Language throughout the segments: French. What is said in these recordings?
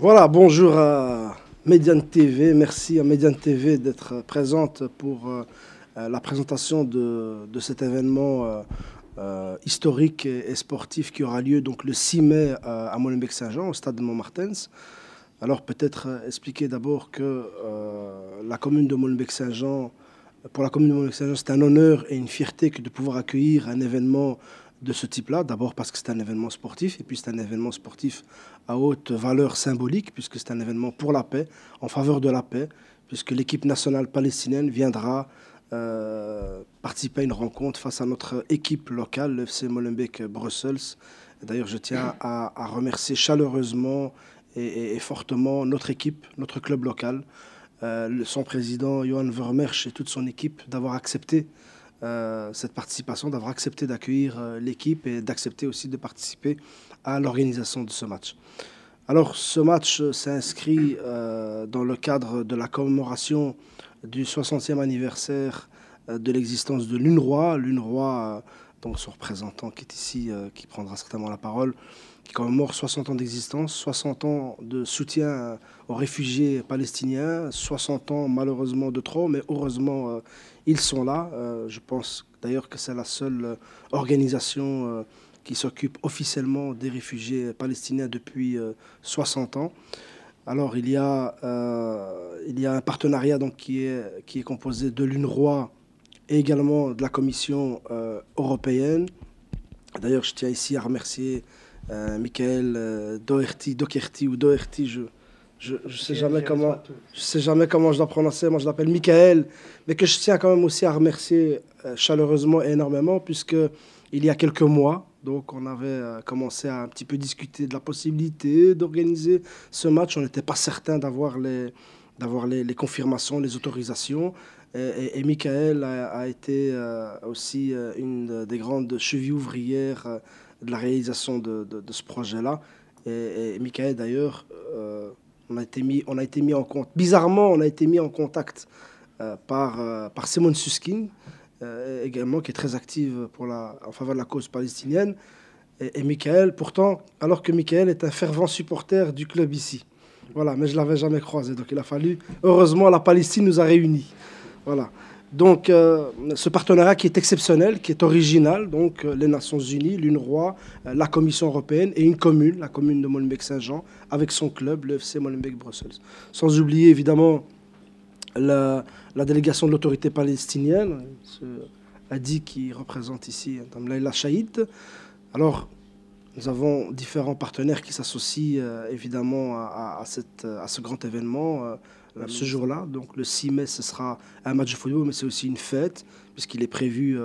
Voilà, bonjour à Médiane TV. Merci à Médiane TV d'être présente pour la présentation de cet événement historique et sportif qui aura lieu donc, le 6 mai à Molenbeek-Saint-Jean, au stade de Montmartens. Alors peut-être expliquer d'abord que la commune de Molenbeek-Saint-Jean, pour la commune de Molenbeek-Saint-Jean, c'est un honneur et une fierté que de pouvoir accueillir un événement de ce type-là. D'abord parce que c'est un événement sportif, et puis c'est un événement sportif à haute valeur symbolique, puisque c'est un événement pour la paix, en faveur de la paix, puisque l'équipe nationale palestinienne viendra participer à une rencontre face à notre équipe locale, le FC Molenbeek Brussels. D'ailleurs, je tiens à remercier chaleureusement et fortement notre équipe, notre club local, son président Johan Vermersch et toute son équipe d'avoir accepté cette participation, d'avoir accepté d'accueillir l'équipe et d'accepter aussi de participer à l'organisation de ce match. Alors ce match s'inscrit dans le cadre de la commémoration du 60e anniversaire de l'existence de l'UNRWA. L'UNRWA, donc son représentant qui est ici, qui prendra certainement la parole, qui commémore 60 ans d'existence, 60 ans de soutien aux réfugiés palestiniens, 60 ans malheureusement de trop, mais heureusement ils sont là. Je pense d'ailleurs que c'est la seule organisation qui s'occupe officiellement des réfugiés palestiniens depuis 60 ans. Alors il y a un partenariat donc, qui est composé de l'UNRWA et également de la Commission européenne. D'ailleurs, je tiens ici à remercier Michael Doherty ou Doherty, je sais jamais comment je dois prononcer. Moi, je l'appelle Michael, mais que je tiens quand même aussi à remercier chaleureusement et énormément, puisque il y a quelques mois, donc on avait commencé à un petit peu discuter de la possibilité d'organiser ce match. On n'était pas certain d'avoir les confirmations, les autorisations. Et Michael a été aussi une des grandes chevilles ouvrières de la réalisation de ce projet-là. Et Michael, d'ailleurs, on a été mis en compte. Bizarrement, on a été mis en contact par Simone Susskind, également, qui est très active en faveur de la cause palestinienne. Et Michael, pourtant, alors que Michael est un fervent supporter du club ici. Voilà, mais je ne l'avais jamais croisé. Donc il a fallu, heureusement, la Palestine nous a réunis. Voilà. Donc ce partenariat qui est exceptionnel, qui est original, donc les Nations Unies, l'UNRWA, la Commission européenne et une commune, la commune de Molenbeek-Saint-Jean, avec son club, le FC Molenbeek Brussels. Sans oublier évidemment la délégation de l'autorité palestinienne, Adi qui représente ici Mme Laila Chaïd. Alors, nous avons différents partenaires qui s'associent évidemment à ce grand événement ce jour-là. Donc le 6 mai, ce sera un match de football, mais c'est aussi une fête, puisqu'il est prévu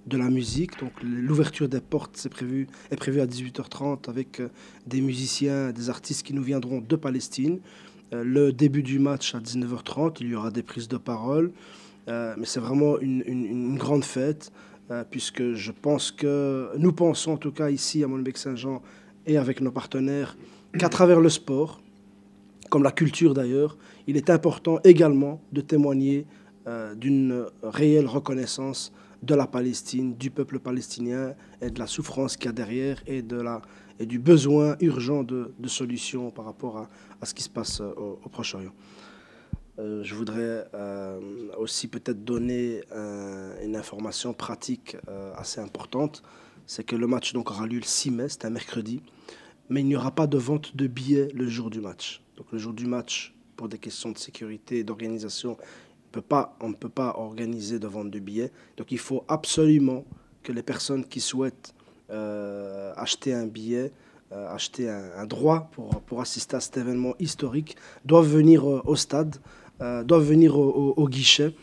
de la musique. Donc l'ouverture des portes est prévue à 18h30 avec des musiciens, des artistes qui nous viendront de Palestine. Le début du match à 19h30, il y aura des prises de parole. Mais c'est vraiment une grande fête. Puisque nous pensons en tout cas ici à Molenbeek-Saint-Jean et avec nos partenaires qu'à travers le sport, comme la culture d'ailleurs, il est important également de témoigner d'une réelle reconnaissance de la Palestine, du peuple palestinien et de la souffrance qu'il y a derrière et du besoin urgent de solutions par rapport à ce qui se passe au Proche-Orient. Je voudrais aussi peut-être donner une information pratique assez importante. C'est que le match donc aura lieu le 6 mai, c'est un mercredi, mais il n'y aura pas de vente de billets le jour du match. Donc le jour du match, pour des questions de sécurité et d'organisation, on ne peut pas organiser de vente de billets. Donc il faut absolument que les personnes qui souhaitent acheter un billet, acheter un droit pour assister à cet événement historique, doivent venir au stade, doivent venir au guichet,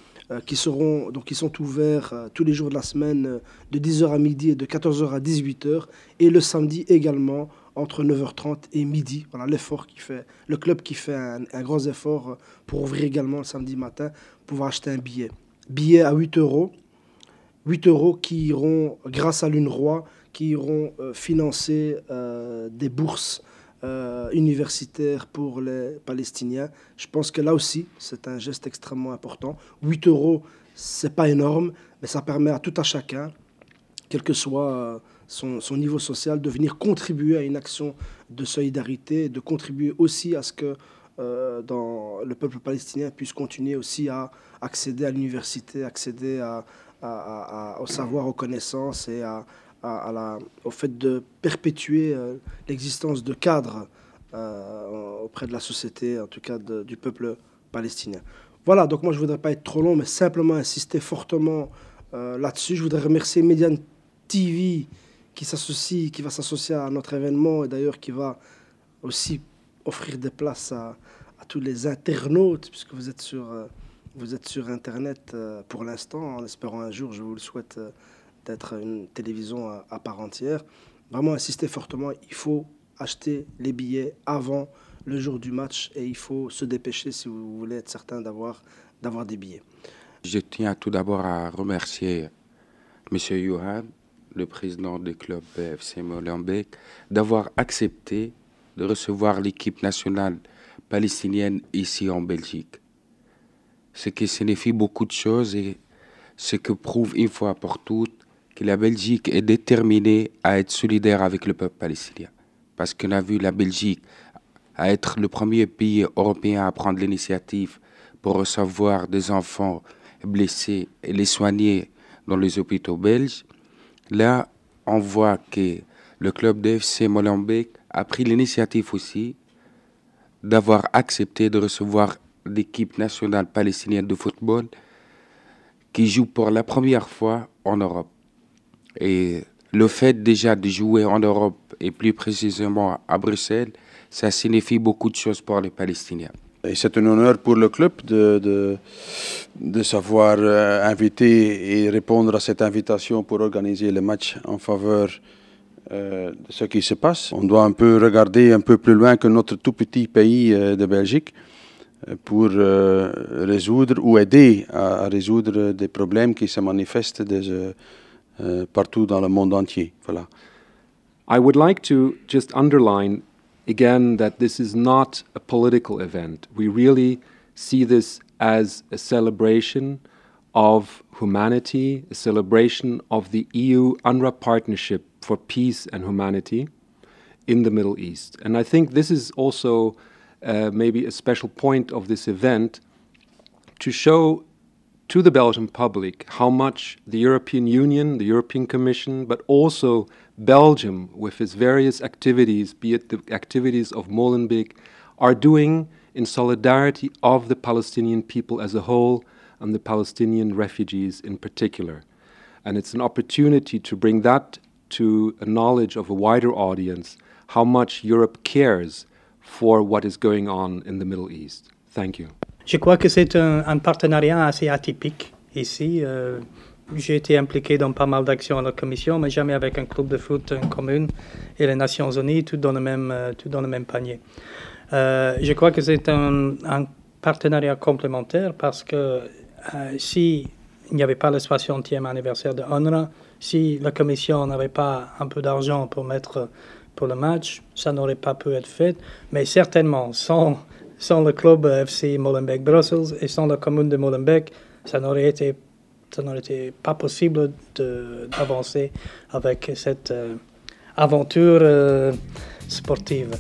qui sont ouverts tous les jours de la semaine de 10h à midi et de 14h à 18h, et le samedi également entre 9h30 et midi. Voilà le club qui fait un gros effort pour ouvrir également le samedi matin, pouvoir acheter un billet. Billet à 8 euros. 8 euros qui iront, grâce à l'UNRWA, qui iront financer des bourses universitaires pour les Palestiniens. Je pense que là aussi, c'est un geste extrêmement important. 8 euros, ce n'est pas énorme, mais ça permet à tout à chacun, quelle que soit son niveau social, de venir contribuer à une action de solidarité, de contribuer aussi à ce que le peuple palestinien puisse continuer aussi à accéder à l'université, accéder au savoir, aux connaissances et au fait de perpétuer l'existence de cadres auprès de la société, en tout cas du peuple palestinien. Voilà, donc moi je ne voudrais pas être trop long, mais simplement insister fortement là-dessus. Je voudrais remercier Median TV qui va s'associer à notre événement et d'ailleurs qui va aussi offrir des places à tous les internautes, puisque vous êtes sur Internet pour l'instant, en espérant un jour, je vous le souhaite, d'être une télévision à part entière. Vraiment insister fortement, il faut acheter les billets avant le jour du match et il faut se dépêcher si vous voulez être certain d'avoir des billets. Je tiens tout d'abord à remercier M. Johan, le président du club FC Molenbeek, d'avoir accepté de recevoir l'équipe nationale palestinienne ici en Belgique. Ce qui signifie beaucoup de choses et ce que prouve une fois pour toutes que la Belgique est déterminée à être solidaire avec le peuple palestinien. Parce qu'on a vu la Belgique à être le premier pays européen à prendre l'initiative pour recevoir des enfants blessés et les soigner dans les hôpitaux belges. Là, on voit que le club de FC Molenbeek a pris l'initiative aussi d'avoir accepté de recevoir l'équipe nationale palestinienne de football qui joue pour la première fois en Europe. Et le fait déjà de jouer en Europe et plus précisément à Bruxelles, ça signifie beaucoup de choses pour les Palestiniens. Et c'est un honneur pour le club de savoir inviter et répondre à cette invitation pour organiser le match en faveur de ce qui se passe. On doit un peu regarder un peu plus loin que notre tout petit pays de Belgique pour résoudre ou aider à résoudre des problèmes qui se manifestent partout dans le monde entier. Voilà. I would like to just underline again that this is not a political event. We really see this as a celebration of humanity, a celebration of the EU-UNRWA partnership for peace and humanity in the Middle East. And I think this is also maybe a special point of this event to show to the Belgian public how much the European Union, the European Commission, but also Belgium with its various activities, be it the activities of Molenbeek, are doing in solidarity of the Palestinian people as a whole and the Palestinian refugees in particular. And it's an opportunity to bring that to a knowledge of a wider audience, how much Europe cares for what is going on in the Middle East. Thank you. Je crois que c'est un partenariat assez atypique ici. J'ai été impliqué dans pas mal d'actions à la Commission, mais jamais avec un club de foot commun et les Nations Unies, tout dans le même panier. Je crois que c'est un partenariat complémentaire parce que si il n'y avait pas le 60e anniversaire de UNRWA, si la Commission n'avait pas un peu d'argent pour mettre pour le match, ça n'aurait pas pu être fait. Mais certainement, sans le club FC Molenbeek Brussels et sans la commune de Molenbeek, ça n'aurait été pas possible d'avancer avec cette aventure sportive.